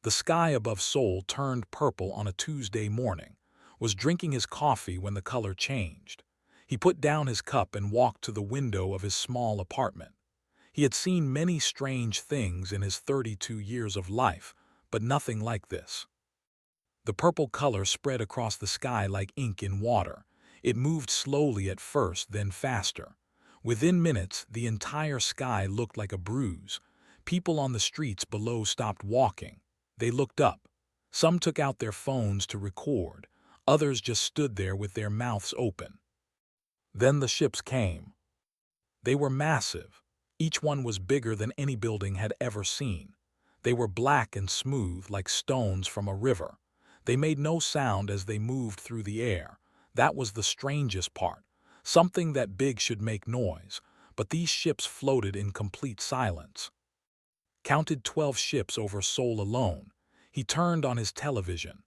The sky above Seoul turned purple on a Tuesday morning, was drinking his coffee when the color changed. He put down his cup and walked to the window of his small apartment. He had seen many strange things in his 32 years of life, but nothing like this. The purple color spread across the sky like ink in water. It moved slowly at first, then faster. Within minutes, the entire sky looked like a bruise. People on the streets below stopped walking. They looked up. Some took out their phones to record. Others just stood there with their mouths open. Then the ships came. They were massive. Each one was bigger than any building had ever seen. They were black and smooth like stones from a river. They made no sound as they moved through the air. That was the strangest part. Something that big should make noise, but these ships floated in complete silence. Counted 12 ships over Seoul alone. He turned on his television.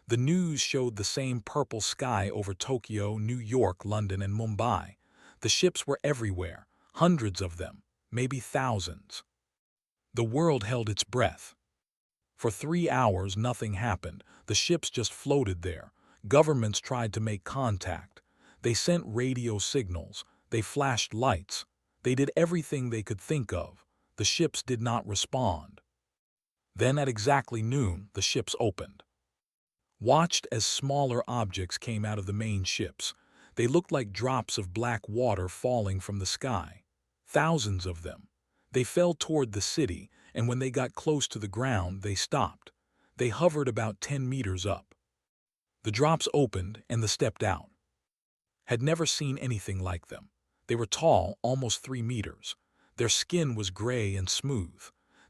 The news showed the same purple sky over Tokyo, New York, London, and Mumbai. The ships were everywhere, hundreds of them, maybe thousands. The world held its breath. For 3 hours nothing happened. The ships just floated there. Governments tried to make contact. They sent radio signals. They flashed lights. They did everything they could think of. The ships did not respond. Then at exactly noon, the ships opened. Watched as smaller objects came out of the main ships. They looked like drops of black water falling from the sky. Thousands of them. They fell toward the city, and when they got close to the ground, they stopped. They hovered about 10 meters up. The drops opened, and they stepped out. Had never seen anything like them. They were tall, almost 3 meters. Their skin was gray and smooth.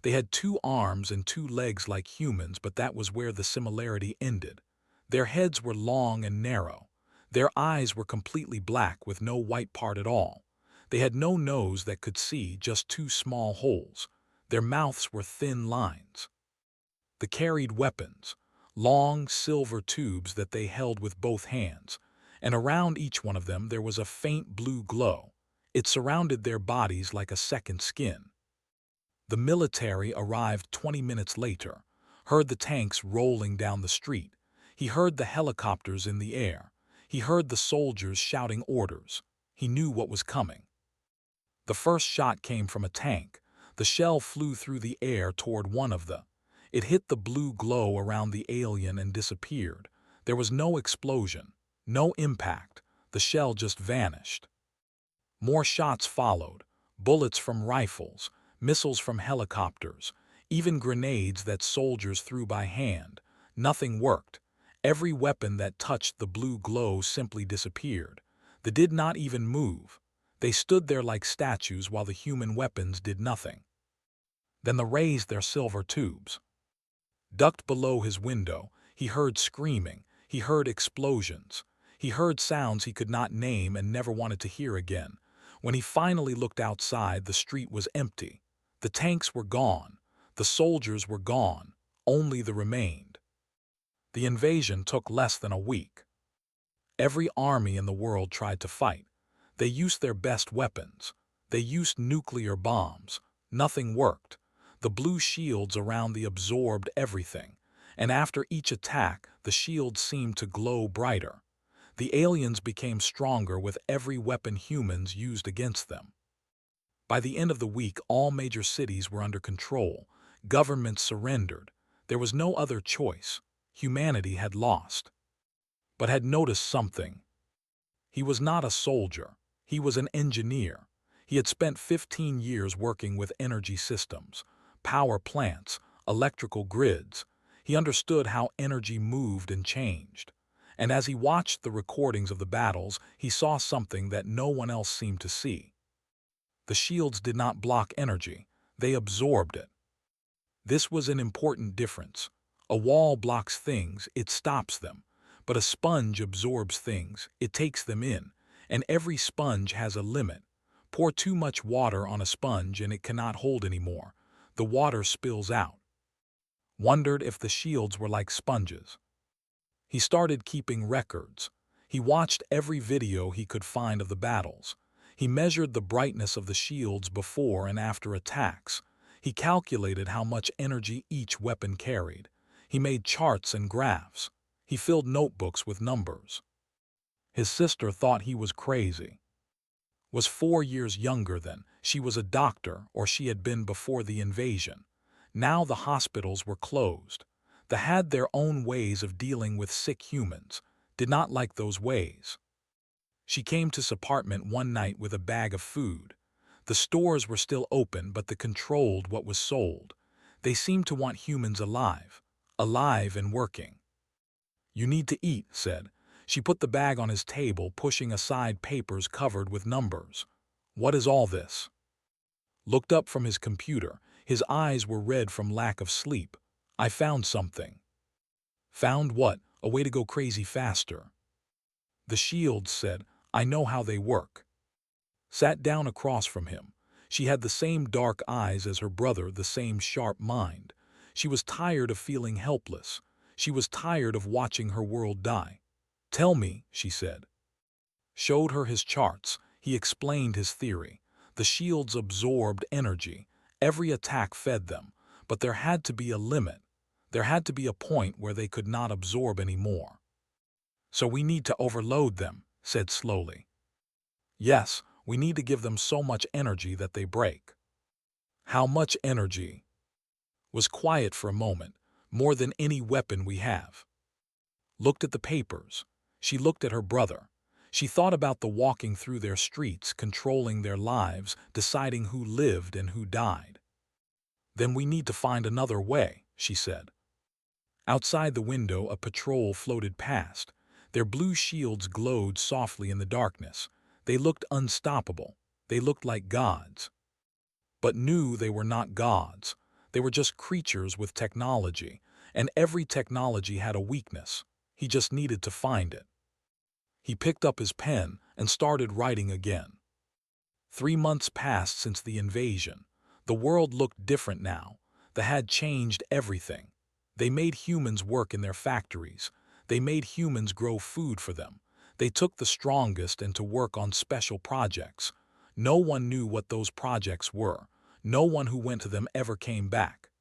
They had 2 arms and 2 legs like humans, but that was where the similarity ended. Their heads were long and narrow. Their eyes were completely black with no white part at all. They had no nose that could see, just 2 small holes. Their mouths were thin lines. They carried weapons, long silver tubes that they held with both hands, and around each one of them there was a faint blue glow. It surrounded their bodies like a second skin. The military arrived 20 minutes later, heard the tanks rolling down the street. He heard the helicopters in the air. He heard the soldiers shouting orders. He knew what was coming. The first shot came from a tank. The shell flew through the air toward one of them. It hit the blue glow around the alien and disappeared. There was no explosion, no impact. The shell just vanished. More shots followed, bullets from rifles, missiles from helicopters, even grenades that soldiers threw by hand. Nothing worked. Every weapon that touched the blue glow simply disappeared. They did not even move. They stood there like statues while the human weapons did nothing. Then they raised their silver tubes. Ducked below his window, he heard screaming. He heard explosions. He heard sounds he could not name and never wanted to hear again. When he finally looked outside, the street was empty. The tanks were gone. The soldiers were gone. Only the remained. The invasion took less than a week. Every army in the world tried to fight. They used their best weapons. They used nuclear bombs. Nothing worked. The blue shields around them absorbed everything, and after each attack, the shields seemed to glow brighter. The aliens became stronger with every weapon humans used against them. By the end of the week, all major cities were under control. Governments surrendered. There was no other choice. Humanity had lost. But had noticed something. He was not a soldier. He was an engineer. He had spent 15 years working with energy systems, power plants, electrical grids. He understood how energy moved and changed. And as he watched the recordings of the battles, he saw something that no one else seemed to see. The shields did not block energy. They absorbed it. This was an important difference. A wall blocks things, it stops them. But a sponge absorbs things, it takes them in. And every sponge has a limit. Pour too much water on a sponge and it cannot hold anymore. The water spills out. Wondered if the shields were like sponges. He started keeping records. He watched every video he could find of the battles. He measured the brightness of the shields before and after attacks. He calculated how much energy each weapon carried. He made charts and graphs. He filled notebooks with numbers. His sister thought he was crazy. Was 4 years younger than, she was a doctor, or she had been before the invasion. Now the hospitals were closed. They had their own ways of dealing with sick humans, did not like those ways. She came to his apartment one night with a bag of food. The stores were still open, but they controlled what was sold. They seemed to want humans alive, alive and working. "You need to eat," said. She put the bag on his table, pushing aside papers covered with numbers. "What is all this?" Looked up from his computer. His eyes were red from lack of sleep. "I found something." "Found what?" "A way to go crazy faster." "The shields," said. "I know how they work." Sat down across from him. She had the same dark eyes as her brother, the same sharp mind. She was tired of feeling helpless. She was tired of watching her world die. "Tell me," she said. Showed her his charts. He explained his theory. The shields absorbed energy. Every attack fed them. But there had to be a limit. There had to be a point where they could not absorb any more. "So we need to overload them," said slowly. "Yes, we need to give them so much energy that they break." "How much energy?" Was quiet for a moment. "More than any weapon we have." Looked at the papers. She looked at her brother. She thought about the walking through their streets, controlling their lives, deciding who lived and who died. "Then we need to find another way," she said. Outside the window, a patrol floated past. Their blue shields glowed softly in the darkness. They looked unstoppable. They looked like gods. But knew they were not gods. They were just creatures with technology, and every technology had a weakness. He just needed to find it. He picked up his pen and started writing again. 3 months passed since the invasion. The world looked different now. They had changed everything. They made humans work in their factories. They made humans grow food for them. They took the strongest and to work on special projects. No one knew what those projects were. No one who went to them ever came back.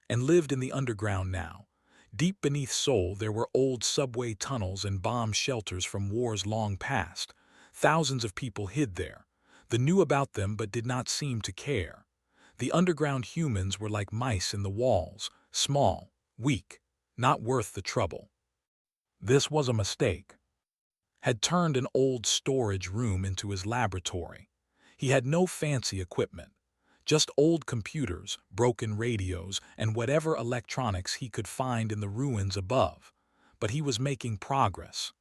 And lived in the underground now. Deep beneath Seoul there were old subway tunnels and bomb shelters from wars long past. Thousands of people hid there. They knew about them but did not seem to care. The underground humans were like mice in the walls, small, weak, not worth the trouble. This was a mistake. Had turned an old storage room into his laboratory. He had no fancy equipment. Just old computers, broken radios, and whatever electronics he could find in the ruins above. But he was making progress.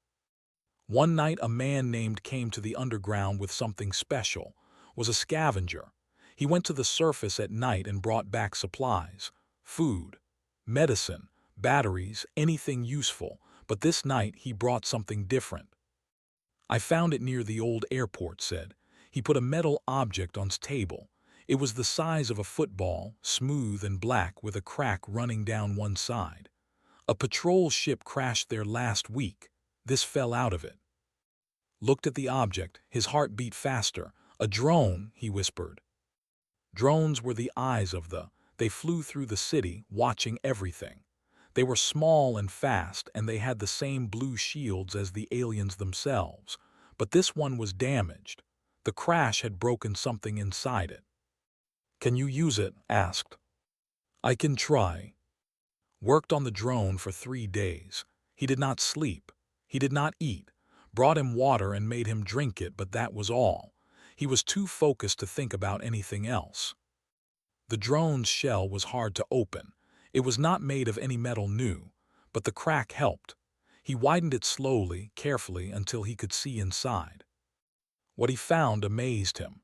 One night a man named came to the underground with something special. Was a scavenger. He went to the surface at night and brought back supplies. Food, medicine, batteries, anything useful. But this night he brought something different. "I found it near the old airport," said. He put a metal object on his table. It was the size of a football, smooth and black with a crack running down one side. A patrol ship crashed there last week. This fell out of it. Looked at the object. His heart beat faster. "A drone," he whispered. Drones were the eyes of the. They flew through the city, watching everything. They were small and fast, and they had the same blue shields as the aliens themselves. But this one was damaged. The crash had broken something inside it. "Can you use it?" asked. "I can try." Worked on the drone for 3 days. He did not sleep. He did not eat. Brought him water and made him drink it, but that was all. He was too focused to think about anything else. The drone's shell was hard to open. It was not made of any metal new, but the crack helped. He widened it slowly, carefully, until he could see inside. What he found amazed him.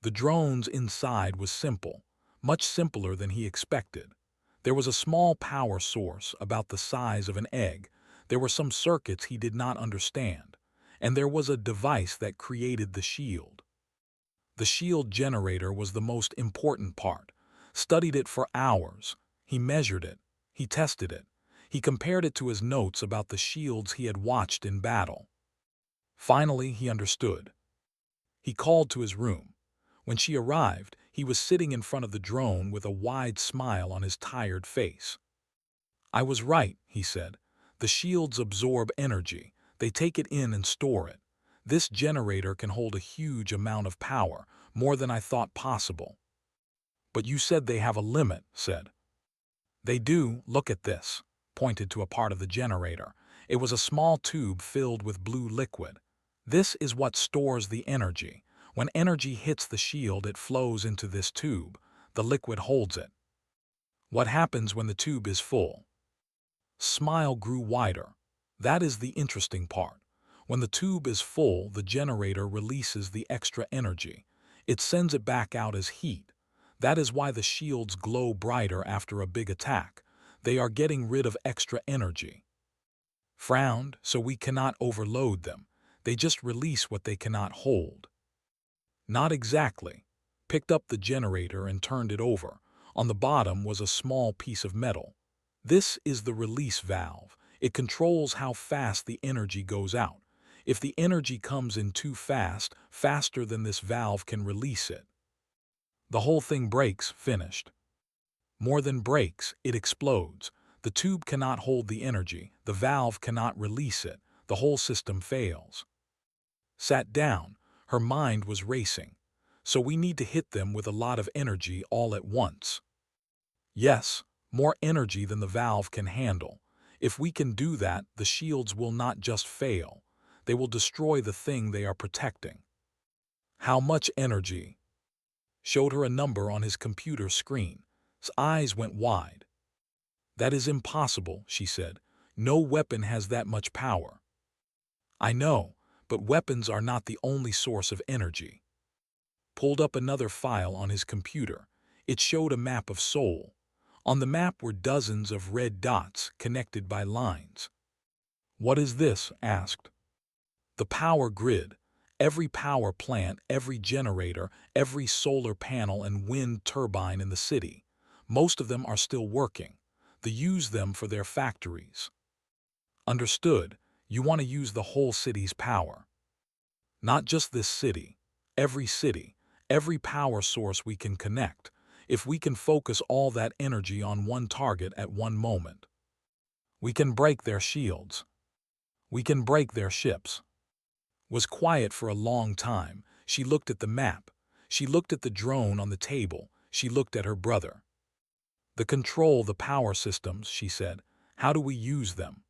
The drone's inside was simple, much simpler than he expected. There was a small power source about the size of an egg. There were some circuits he did not understand. And there was a device that created the shield. The shield generator was the most important part. Studied it for hours. He measured it. He tested it. He compared it to his notes about the shields he had watched in battle. Finally, he understood. He called to his room. When she arrived, he was sitting in front of the drone with a wide smile on his tired face. I was right, he said. The shields absorb energy. They take it in and store it. This generator can hold a huge amount of power, more than I thought possible. But you said they have a limit, said. They do, look at this, pointed to a part of the generator. It was a small tube filled with blue liquid. This is what stores the energy. When energy hits the shield, it flows into this tube. The liquid holds it. What happens when the tube is full? Smile grew wider. That is the interesting part. When the tube is full, the generator releases the extra energy. It sends it back out as heat. That is why the shields glow brighter after a big attack. They are getting rid of extra energy. Frowned, so we cannot overload them. They just release what they cannot hold. Not exactly. Picked up the generator and turned it over. On the bottom was a small piece of metal. This is the release valve. It controls how fast the energy goes out. If the energy comes in too fast, faster than this valve can release it, the whole thing breaks, finished. More than breaks, it explodes. The tube cannot hold the energy. The valve cannot release it. The whole system fails. Sat down. Her mind was racing. So we need to hit them with a lot of energy all at once. Yes, more energy than the valve can handle. If we can do that, the shields will not just fail. They will destroy the thing they are protecting. How much energy? Showed her a number on his computer screen. His eyes went wide. That is impossible, she said. No weapon has that much power. I know, but weapons are not the only source of energy. Pulled up another file on his computer. It showed a map of Seoul. On the map were dozens of red dots connected by lines. What is this? Asked. The power grid. Every power plant, every generator, every solar panel and wind turbine in the city. Most of them are still working. They use them for their factories. Understood. You want to use the whole city's power. Not just this city. Every power source we can connect. If we can focus all that energy on one target at one moment, we can break their shields. We can break their ships. Was quiet for a long time. She looked at the map. She looked at the drone on the table. She looked at her brother. The power systems, she said. How do we use them?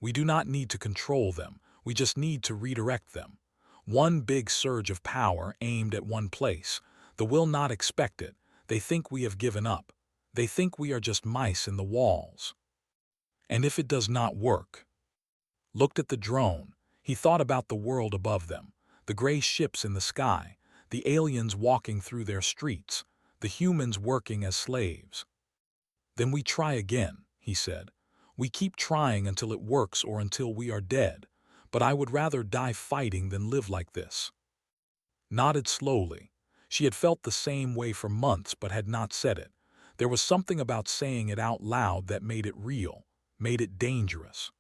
We do not need to control them. We just need to redirect them. One big surge of power aimed at one place. They will not expect it. They think we have given up. They think we are just mice in the walls. And if it does not work? Looked at the drone. He thought about the world above them, the gray ships in the sky, the aliens walking through their streets, the humans working as slaves. Then we try again, he said. We keep trying until it works or until we are dead, but I would rather die fighting than live like this. Nodded slowly. She had felt the same way for months but had not said it. There was something about saying it out loud that made it real, made it dangerous.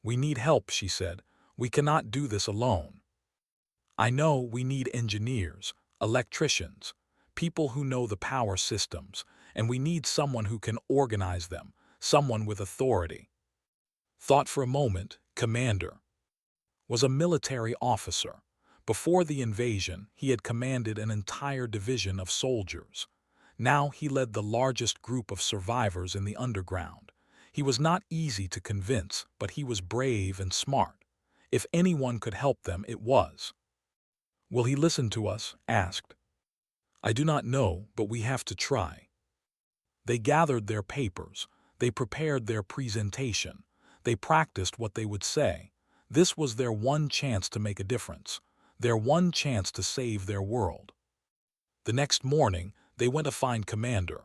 We need help, she said. We cannot do this alone. I know we need engineers, electricians, people who know the power systems, and we need someone who can organize them, someone with authority. Thought for a moment. Commander was a military officer. Before the invasion, he had commanded an entire division of soldiers. Now he led the largest group of survivors in the underground. He was not easy to convince, but he was brave and smart. If anyone could help them, it was. Will he listen to us? Asked. I do not know, but we have to try. They gathered their papers. They prepared their presentation. They practiced what they would say. This was their one chance to make a difference, their one chance to save their world. The next morning, they went to find Commander.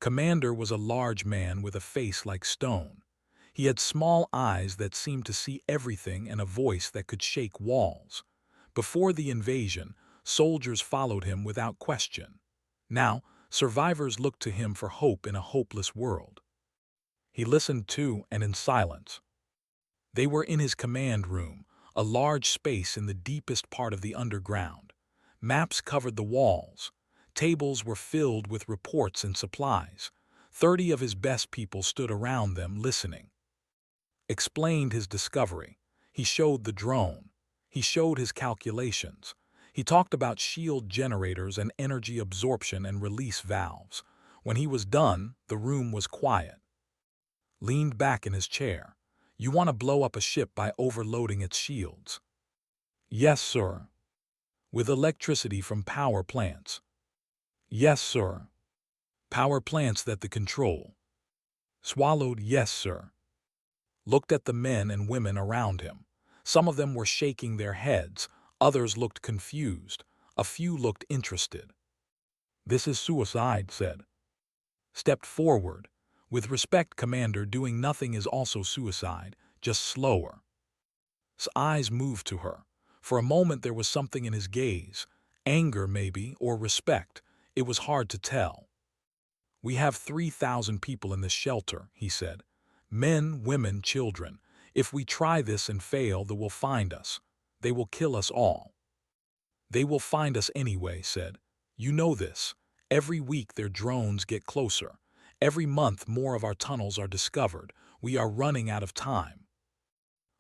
Commander was a large man with a face like stone. He had small eyes that seemed to see everything and a voice that could shake walls. Before the invasion, soldiers followed him without question. Now, survivors looked to him for hope in a hopeless world. He listened to and in silence. They were in his command room, a large space in the deepest part of the underground. Maps covered the walls. Tables were filled with reports and supplies. 30 of his best people stood around them listening. Explained his discovery. He showed the drone. He showed his calculations. He talked about shield generators and energy absorption and release valves. When he was done, the room was quiet. Leaned back in his chair. You want to blow up a ship by overloading its shields? Yes, sir. With electricity from power plants? Yes, sir. Power plants that the control? Swallowed, yes, sir. Looked at the men and women around him. Some of them were shaking their heads, others looked confused, a few looked interested. This is suicide, said. Stepped forward. With respect, Commander, doing nothing is also suicide, just slower. His eyes moved to her. For a moment there was something in his gaze, anger maybe, or respect. It was hard to tell. We have 3,000 people in this shelter, he said. Men, women, children. If we try this and fail, they will find us. They will kill us all. They will find us anyway, said. You know this. Every week their drones get closer. Every month more of our tunnels are discovered. We are running out of time.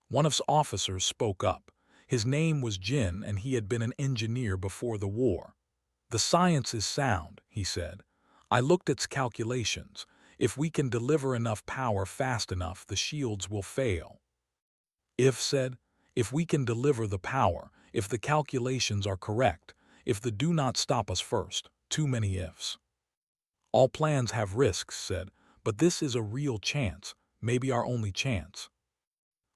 One of his officers spoke up. His name was Jin, and he had been an engineer before the war. The science is sound, he said. I looked at its calculations. If we can deliver enough power fast enough, the shields will fail. If we can deliver the power, if the calculations are correct, if the do not stop us first, too many ifs. All plans have risks, said, but this is a real chance, maybe our only chance.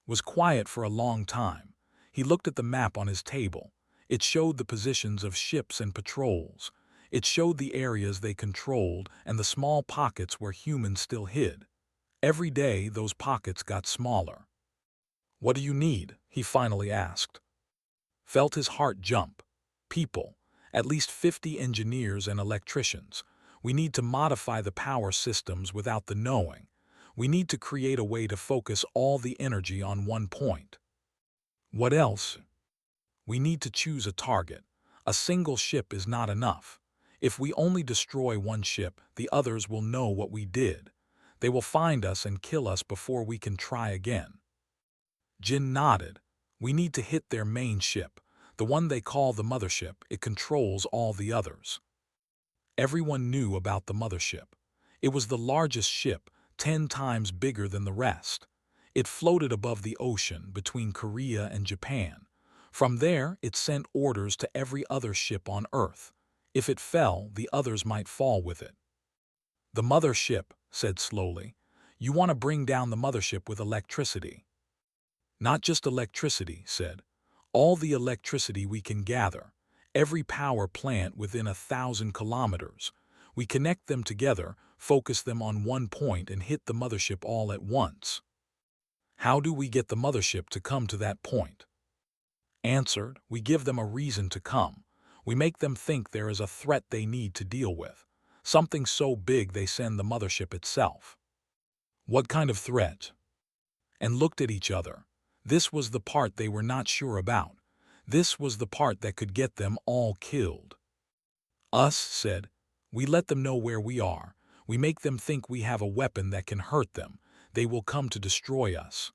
Was quiet for a long time. He looked at the map on his table. It showed the positions of ships and patrols. It showed the areas they controlled and the small pockets where humans still hid. Every day those pockets got smaller. What do you need? He finally asked. Felt his heart jump. People. At least 50 engineers and electricians. We need to modify the power systems without the knowing. We need to create a way to focus all the energy on one point. What else? We need to choose a target. A single ship is not enough. If we only destroy one ship, the others will know what we did. They will find us and kill us before we can try again. Jin nodded. We need to hit their main ship, the one they call the mothership. It controls all the others. Everyone knew about the mothership. It was the largest ship, 10 times bigger than the rest. It floated above the ocean between Korea and Japan. From there, it sent orders to every other ship on Earth. If it fell, the others might fall with it. The mothership, said slowly. You want to bring down the mothership with electricity. Not just electricity, said. All the electricity we can gather. Every power plant within 1,000 kilometers. We connect them together, focus them on one point, and hit the mothership all at once. How do we get the mothership to come to that point? Answered, we give them a reason to come. We make them think there is a threat they need to deal with. Something so big they send the mothership itself. What kind of threat? And looked at each other. This was the part they were not sure about. This was the part that could get them all killed. Us, said, we let them know where we are. We make them think we have a weapon that can hurt them. They will come to destroy us.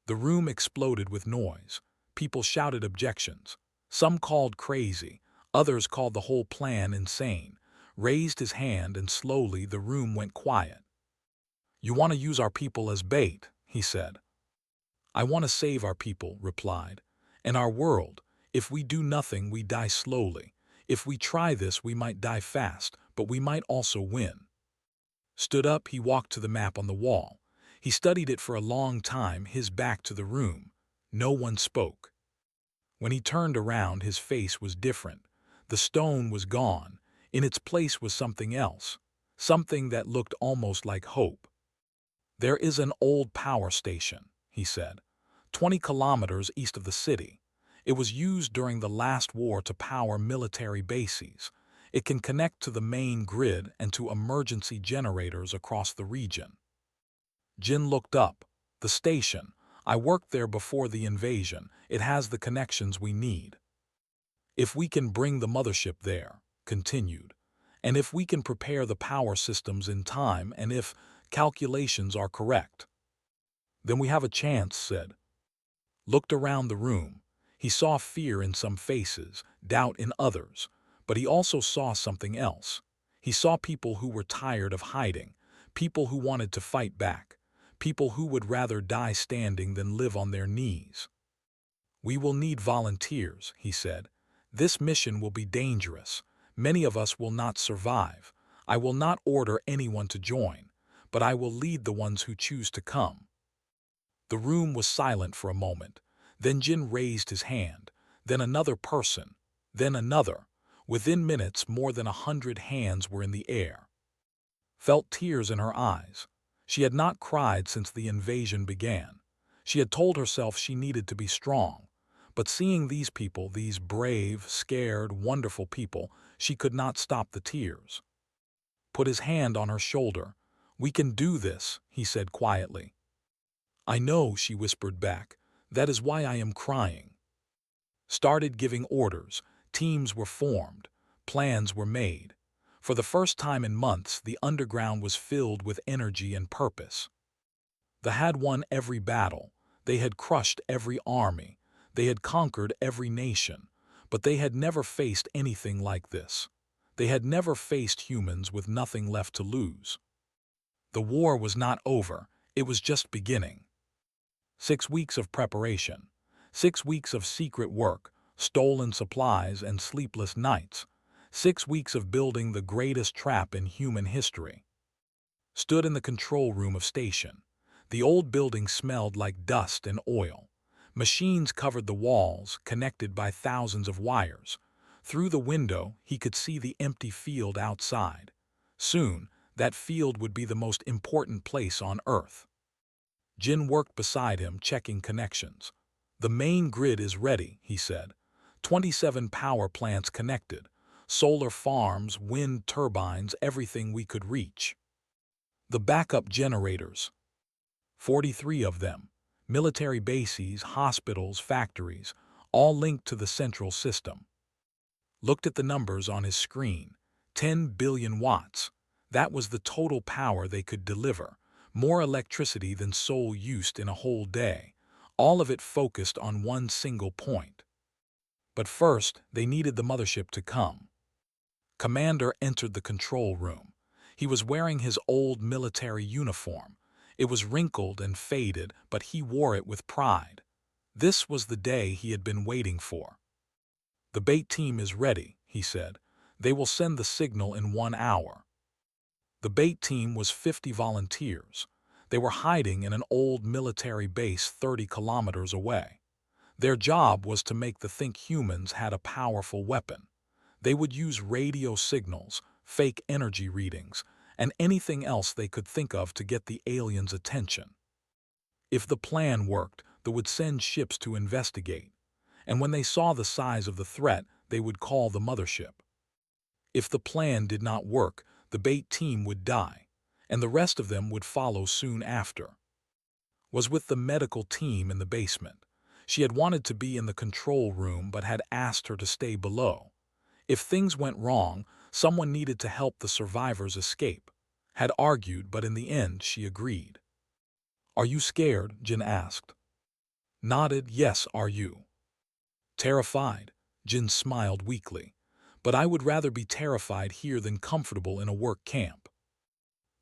The room exploded with noise. People shouted objections. Some called crazy. Others called the whole plan insane. Raised his hand and slowly the room went quiet. You want to use our people as bait, he said. I want to save our people, replied. And our world. If we do nothing, we die slowly. If we try this, we might die fast, but we might also win. Stood up, he walked to the map on the wall. He studied it for a long time, his back to the room. No one spoke. When he turned around, his face was different. The stone was gone. In its place was something else. Something that looked almost like hope. There is an old power station, he said, 20 kilometers east of the city. It was used during the last war to power military bases. It can connect to the main grid and to emergency generators across the region. Jin looked up. The station. I worked there before the invasion. It has the connections we need. If we can bring the mothership there, continued, And if we can prepare the power systems in time, and if calculations are correct, then we have a chance, said. Looked around the room. He saw fear in some faces, doubt in others, but he also saw something else. He saw people who were tired of hiding, people who wanted to fight back, people who would rather die standing than live on their knees. We will need volunteers, he said. This mission will be dangerous. Many of us will not survive. I will not order anyone to join, but I will lead the ones who choose to come. The room was silent for a moment. Then Jin raised his hand, then another person, then another. Within minutes, more than 100 hands were in the air. Felt tears in her eyes. She had not cried since the invasion began. She had told herself she needed to be strong. But seeing these people, these brave, scared, wonderful people, she could not stop the tears. Put his hand on her shoulder. "We can do this," he said quietly. "I know," she whispered back. "That is why I am crying." Started giving orders. Teams were formed. Plans were made. For the first time in months, the underground was filled with energy and purpose. They had won every battle. They had crushed every army. They had conquered every nation. But they had never faced anything like this. They had never faced humans with nothing left to lose. The war was not over. It was just beginning. 6 weeks of preparation. 6 weeks of secret work, stolen supplies, and sleepless nights. 6 weeks of building the greatest trap in human history. Stood in the control room of station. The old building smelled like dust and oil. Machines covered the walls, connected by thousands of wires. Through the window, he could see the empty field outside. Soon, that field would be the most important place on Earth. Jin worked beside him, checking connections. "The main grid is ready," he said. 27 power plants connected. Solar farms, wind turbines, everything we could reach. The backup generators. 43 of them. Military bases, hospitals, factories, all linked to the central system. Looked at the numbers on his screen. 10 billion watts. That was the total power they could deliver. More electricity than Seoul used in a whole day. All of it focused on one single point. But first, they needed the mothership to come. Commander entered the control room. He was wearing his old military uniform. It was wrinkled and faded, but he wore it with pride. This was the day he had been waiting for. "The bait team is ready," he said. "They will send the signal in 1 hour." The bait team was 50 volunteers. They were hiding in an old military base 30 kilometers away. Their job was to make the think humans had a powerful weapon. They would use radio signals, fake energy readings, and anything else they could think of to get the aliens' attention. If the plan worked, they would send ships to investigate. And when they saw the size of the threat, they would call the mothership. If the plan did not work, the bait team would die, and the rest of them would follow soon after. Was with the medical team in the basement. She had wanted to be in the control room but had asked her to stay below. If things went wrong, someone needed to help the survivors escape. Had argued, but in the end she agreed. "Are you scared?" Jin asked. Nodded. "Yes, are you?" "Terrified?" Jin smiled weakly. "But I would rather be terrified here than comfortable in a work camp."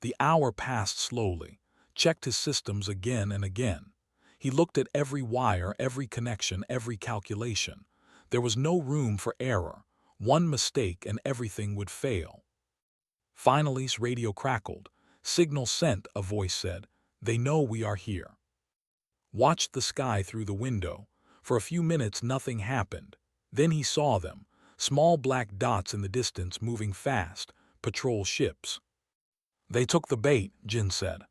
The hour passed slowly, checked his systems again and again. He looked at every wire, every connection, every calculation. There was no room for error. One mistake and everything would fail. Finally, his radio crackled. "Signal sent," a voice said. "They know we are here." Watched the sky through the window. For a few minutes nothing happened. Then he saw them, small black dots in the distance moving fast, patrol ships. "They took the bait," Jin said.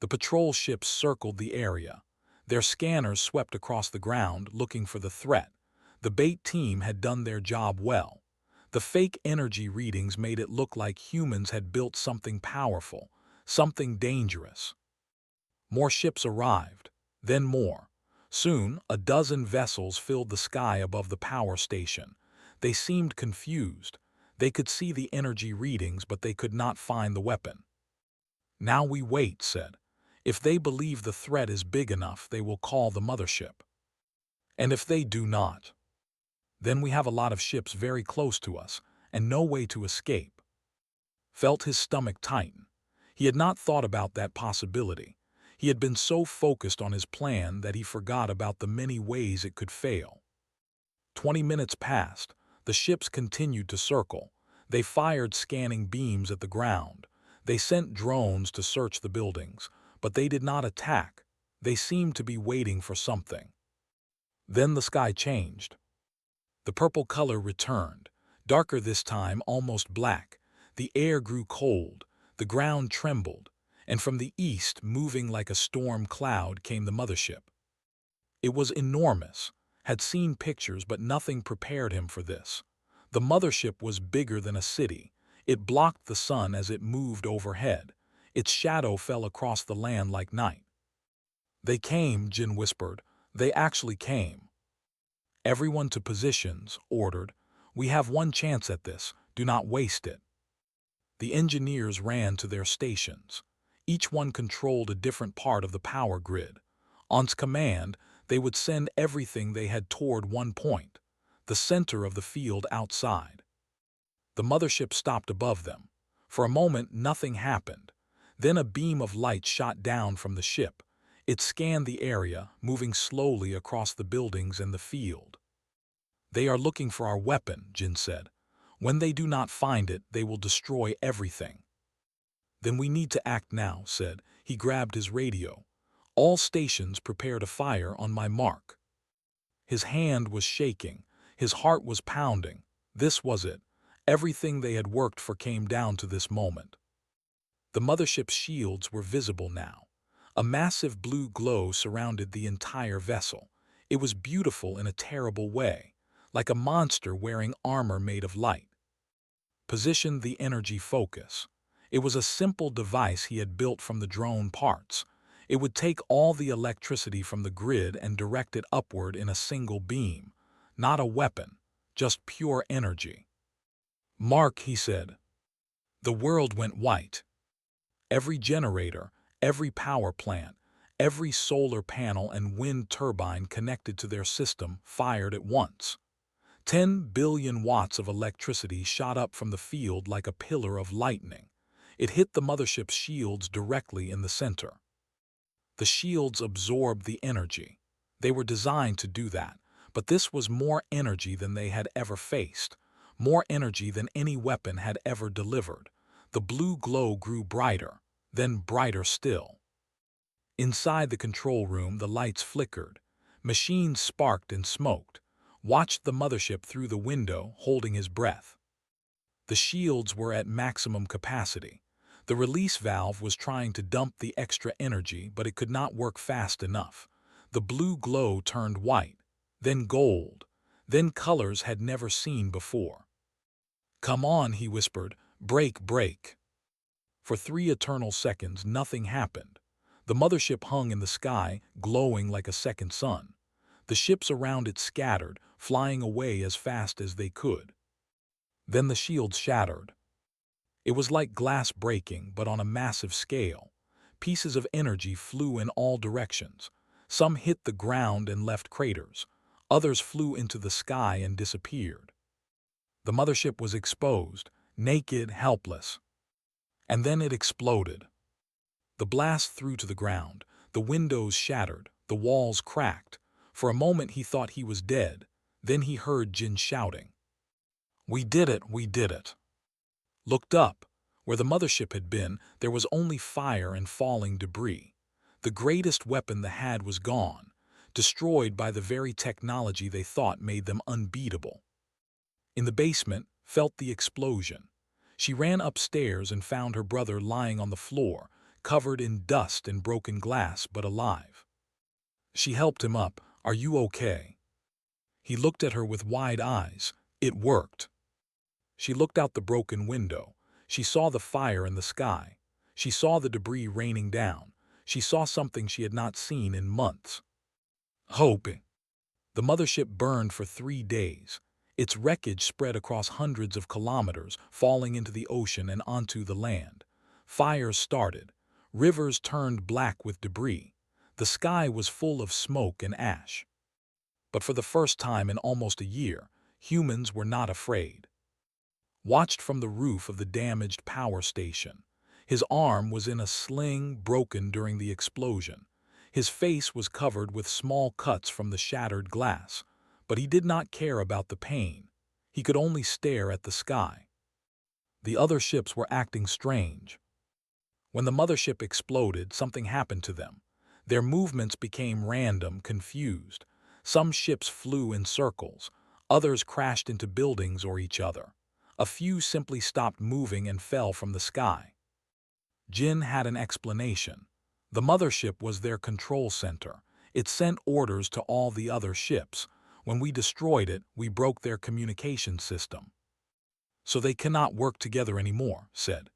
The patrol ships circled the area. Their scanners swept across the ground, looking for the threat. The bait team had done their job well. The fake energy readings made it look like humans had built something powerful, something dangerous. More ships arrived, then more. Soon, a dozen vessels filled the sky above the power station. They seemed confused. They could see the energy readings, but they could not find the weapon. "Now we wait," said. "If they believe the threat is big enough, they will call the mothership. And if they do not, then we have a lot of ships very close to us and no way to escape." Felt his stomach tighten. He had not thought about that possibility. He had been so focused on his plan that he forgot about the many ways it could fail. 20 minutes passed. The ships continued to circle. They fired scanning beams at the ground. They sent drones to search the buildings, but they did not attack. They seemed to be waiting for something. Then the sky changed. The purple color returned, darker this time, almost black. The air grew cold, the ground trembled, and from the east, moving like a storm cloud, came the mothership. It was enormous, had seen pictures, but nothing prepared him for this. The mothership was bigger than a city. It blocked the sun as it moved overhead. Its shadow fell across the land like night. "They came," Jin whispered. "They actually came." "Everyone to positions," ordered. "We have one chance at this. Do not waste it." The engineers ran to their stations. Each one controlled a different part of the power grid. On command, they would send everything they had toward one point, the center of the field outside. The mothership stopped above them. For a moment, nothing happened. Then a beam of light shot down from the ship. It scanned the area, moving slowly across the buildings and the field. "They are looking for our weapon," Jin said. "When they do not find it, they will destroy everything." "Then we need to act now," said. He grabbed his radio. "All stations prepare to fire on my mark." His hand was shaking. His heart was pounding. This was it. Everything they had worked for came down to this moment. The mothership's shields were visible now. A massive blue glow surrounded the entire vessel. It was beautiful in a terrible way, like a monster wearing armor made of light. Position the energy focus. It was a simple device he had built from the drone parts. It would take all the electricity from the grid and direct it upward in a single beam. Not a weapon, just pure energy. "Mark," he said. The world went white. Every generator, every power plant, every solar panel and wind turbine connected to their system fired at once. 10 billion watts of electricity shot up from the field like a pillar of lightning. It hit the mothership's shields directly in the center. The shields absorbed the energy. They were designed to do that, but this was more energy than they had ever faced, more energy than any weapon had ever delivered. The blue glow grew brighter, then brighter still. Inside the control room, the lights flickered. Machines sparked and smoked. Watched the mothership through the window, holding his breath. The shields were at maximum capacity. The release valve was trying to dump the extra energy, but it could not work fast enough. The blue glow turned white, then gold, then colors had never seen before. "Come on," he whispered. "Break, break." For 3 eternal seconds, nothing happened. The mothership hung in the sky, glowing like a second sun. The ships around it scattered, flying away as fast as they could. Then the shields shattered. It was like glass breaking, but on a massive scale. Pieces of energy flew in all directions. Some hit the ground and left craters. Others flew into the sky and disappeared. The mothership was exposed, naked, helpless. And then it exploded. The blast threw to the ground. The windows shattered. The walls cracked. For a moment he thought he was dead. Then he heard Jin shouting. "We did it! We did it!" Looked up. Where the mothership had been, there was only fire and falling debris. The greatest weapon they had was gone, destroyed by the very technology they thought made them unbeatable. In the basement, felt the explosion. She ran upstairs and found her brother lying on the floor, covered in dust and broken glass, but alive. She helped him up. "Are you okay?" He looked at her with wide eyes. It worked. She looked out the broken window. She saw the fire in the sky. She saw the debris raining down. She saw something she had not seen in months. Hope. The mothership burned for 3 days. Its wreckage spread across hundreds of kilometers, falling into the ocean and onto the land. Fires started. Rivers turned black with debris. The sky was full of smoke and ash. But for the first time in almost a year, humans were not afraid. Watched from the roof of the damaged power station. His arm was in a sling, broken during the explosion. His face was covered with small cuts from the shattered glass, but he did not care about the pain. He could only stare at the sky. The other ships were acting strange. When the mothership exploded, something happened to them. Their movements became random, confused. Some ships flew in circles. Others crashed into buildings or each other. A few simply stopped moving and fell from the sky. Jin had an explanation. The mothership was their control center. It sent orders to all the other ships. When we destroyed it, we broke their communication system. So they cannot work together anymore, said.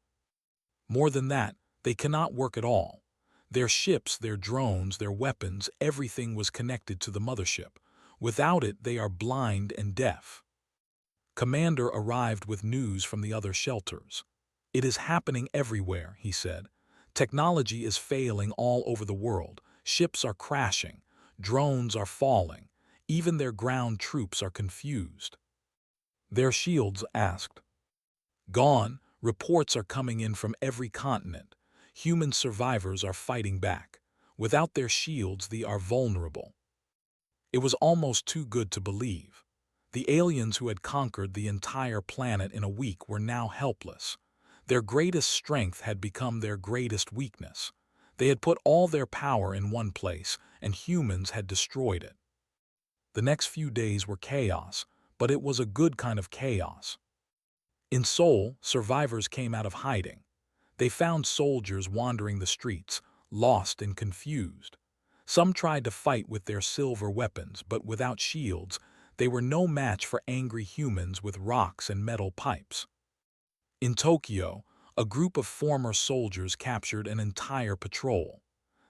More than that, they cannot work at all. Their ships, their drones, their weapons, everything was connected to the mothership. Without it, they are blind and deaf. Commander arrived with news from the other shelters. It is happening everywhere, he said. Technology is failing all over the world. Ships are crashing. Drones are falling. Even their ground troops are confused. Their shields asked. Gone. Reports are coming in from every continent. Human survivors are fighting back. Without their shields, they are vulnerable. It was almost too good to believe. The aliens who had conquered the entire planet in a week were now helpless. Their greatest strength had become their greatest weakness. They had put all their power in one place, and humans had destroyed it. The next few days were chaos, but it was a good kind of chaos. In Seoul, survivors came out of hiding. They found soldiers wandering the streets, lost and confused. Some tried to fight with their silver weapons, but without shields, they were no match for angry humans with rocks and metal pipes. In Tokyo, a group of former soldiers captured an entire patrol.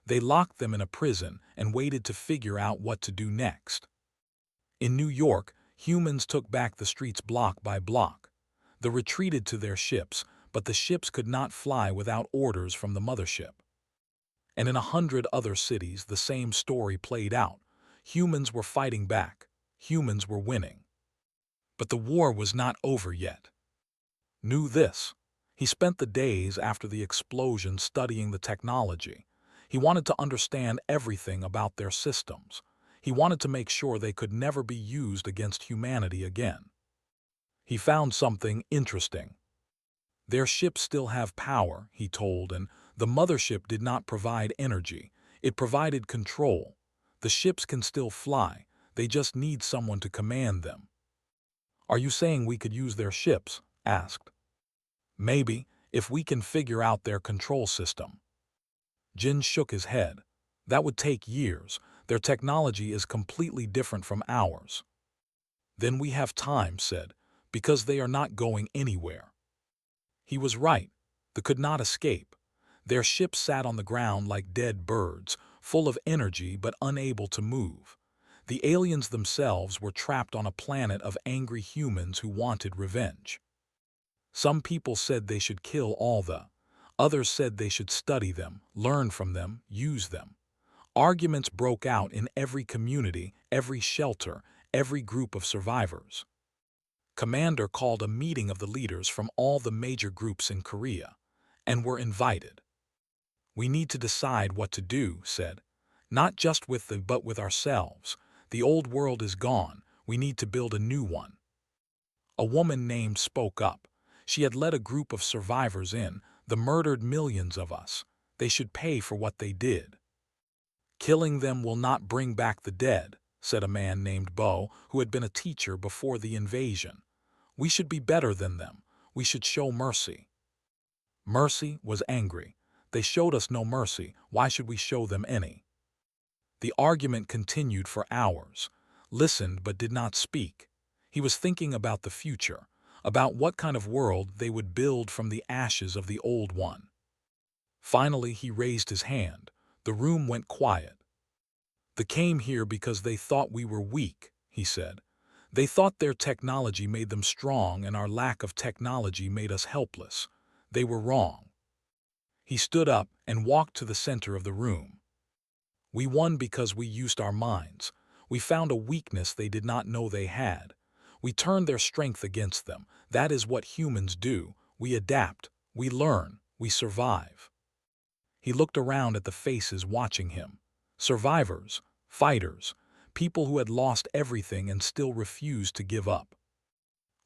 They locked them in a prison and waited to figure out what to do next. In New York, humans took back the streets block by block. They retreated to their ships, but the ships could not fly without orders from the mothership. And in 100 other cities, the same story played out. Humans were fighting back. Humans were winning. But the war was not over yet. Knew this. He spent the days after the explosion studying the technology. He wanted to understand everything about their systems. He wanted to make sure they could never be used against humanity again. He found something interesting. Their ships still have power, he told, and the mothership did not provide energy. It provided control. The ships can still fly. They just need someone to command them. Are you saying we could use their ships? Asked. Maybe, if we can figure out their control system. Jin shook his head. That would take years. Their technology is completely different from ours. Then we have time, said, because they are not going anywhere. He was right. They could not escape. Their ships sat on the ground like dead birds, full of energy but unable to move. The aliens themselves were trapped on a planet of angry humans who wanted revenge. Some people said they should kill all the. Others said they should study them, learn from them, use them. Arguments broke out in every community, every shelter, every group of survivors. Commander called a meeting of the leaders from all the major groups in Korea, and were invited. We need to decide what to do, said. Not just with them, but with ourselves. The old world is gone. We need to build a new one. A woman named spoke up. She had led a group of survivors in, the murdered millions of us. They should pay for what they did. Killing them will not bring back the dead, said a man named Bo, who had been a teacher before the invasion. We should be better than them. We should show mercy. Mercy was angry. They showed us no mercy. Why should we show them any? The argument continued for hours. Listened but did not speak. He was thinking about the future, about what kind of world they would build from the ashes of the old one. Finally, he raised his hand. The room went quiet. They came here because they thought we were weak, he said. They thought their technology made them strong and our lack of technology made us helpless. They were wrong. He stood up and walked to the center of the room. We won because we used our minds. We found a weakness they did not know they had. We turned their strength against them. That is what humans do. We adapt, we learn, we survive. He looked around at the faces watching him. Survivors, fighters, people who had lost everything and still refused to give up.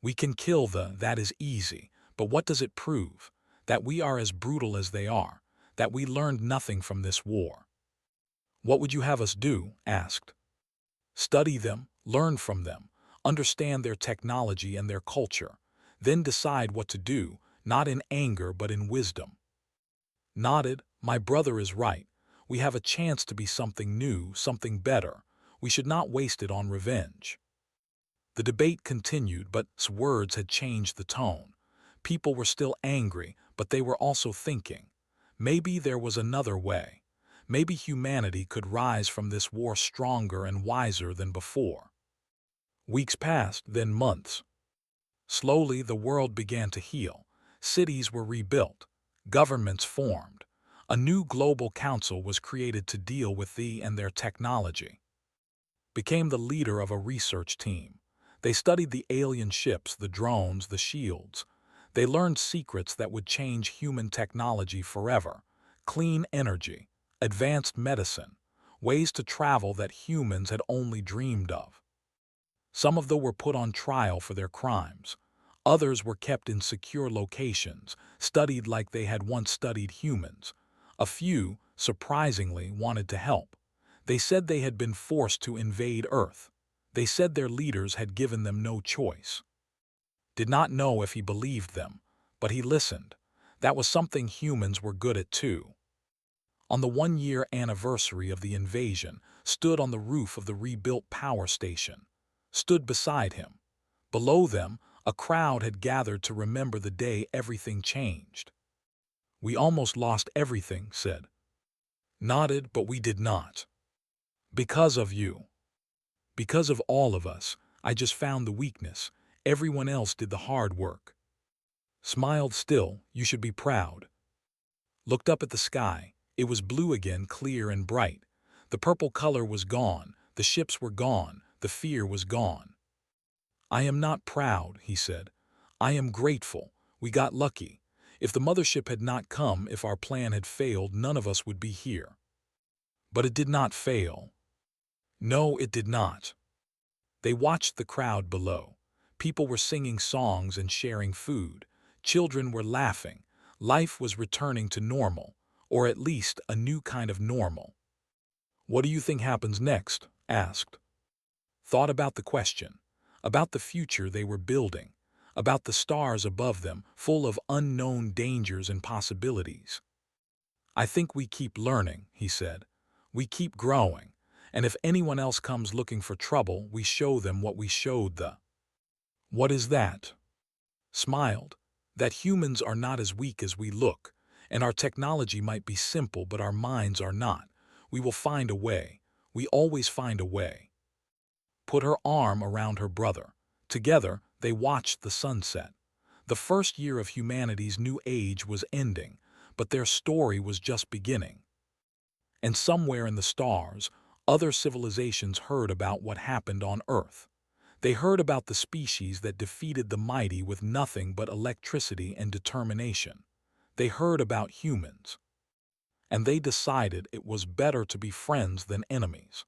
We can kill that is easy, but what does it prove? That we are as brutal as they are, that we learned nothing from this war. What would you have us do? Asked. Study them, learn from them, understand their technology and their culture, then decide what to do, not in anger but in wisdom. Nodded, my brother is right. We have a chance to be something new, something better. We should not waste it on revenge. The debate continued, but words had changed the tone. People were still angry, but they were also thinking. Maybe there was another way. Maybe humanity could rise from this war stronger and wiser than before. Weeks passed, then months. Slowly, the world began to heal. Cities were rebuilt. Governments formed. A new global council was created to deal with and their technology. Became the leader of a research team. They studied the alien ships, the drones, the shields. They learned secrets that would change human technology forever. Clean energy, advanced medicine, ways to travel that humans had only dreamed of. Some of them were put on trial for their crimes. Others were kept in secure locations, studied like they had once studied humans. A few, surprisingly, wanted to help. They said they had been forced to invade Earth. They said their leaders had given them no choice. Did not know if he believed them, but he listened. That was something humans were good at too. On the 1-year anniversary of the invasion, stood on the roof of the rebuilt power station. Stood beside him. Below them, a crowd had gathered to remember the day everything changed. We almost lost everything, said. Nodded, but we did not. Because of you. Because of all of us, I just found the weakness. Everyone else did the hard work. Smiled still, you should be proud. Looked up at the sky. It was blue again, clear and bright. The purple color was gone. The ships were gone. The fear was gone. I am not proud, he said. I am grateful. We got lucky. If the mothership had not come, if our plan had failed, none of us would be here. But it did not fail. No, it did not. They watched the crowd below. People were singing songs and sharing food. Children were laughing. Life was returning to normal, or at least a new kind of normal. What do you think happens next? Asked. Thought about the question, about the future they were building, about the stars above them, full of unknown dangers and possibilities. I think we keep learning, he said. We keep growing, and if anyone else comes looking for trouble, we show them what we showed the. What is that? Smiled. That humans are not as weak as we look, and our technology might be simple, but our minds are not. We will find a way. We always find a way. Put her arm around her brother. Together, they watched the sunset. The first year of humanity's new age was ending, but their story was just beginning. And somewhere in the stars, other civilizations heard about what happened on Earth. They heard about the species that defeated the mighty with nothing but electricity and determination. They heard about humans. And they decided it was better to be friends than enemies.